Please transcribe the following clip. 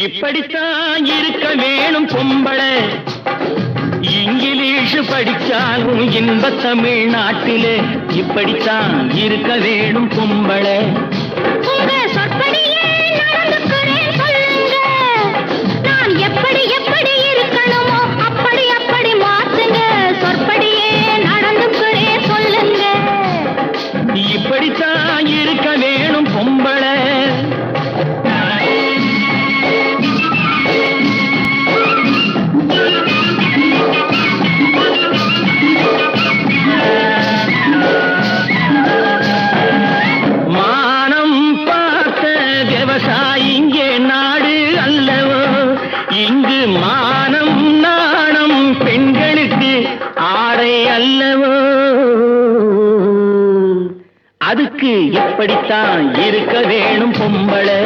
இப்படித்தான் இருக்க வேணும் பொம்பளை. இங்கிலீஷ் படிச்சாலும் இன்ப தமிழ்நாட்டிலே இப்படித்தான் இருக்க வேணும் பொம்பளை. உங்க சொற்படியே நடந்துக்கிறேன் சொல்லுங்க. நான் எப்படி எப்படி இருக்கணுமோ அப்படி அப்படி மாத்துங்க. சொற்படியே நடந்துக்கிறேன் சொல்லுங்க. இப்படித்தான் இருக்க வேணும் பொம்பளை. மானம் பார்த்த விவசாயிங்கே நாடு அல்லவோ. இங்கு மானம் நாணம் பெண்களுக்கு ஆடை அல்லவோ. அதுக்கு எப்படித்தான் இருக்க வேணும் பொம்பளை.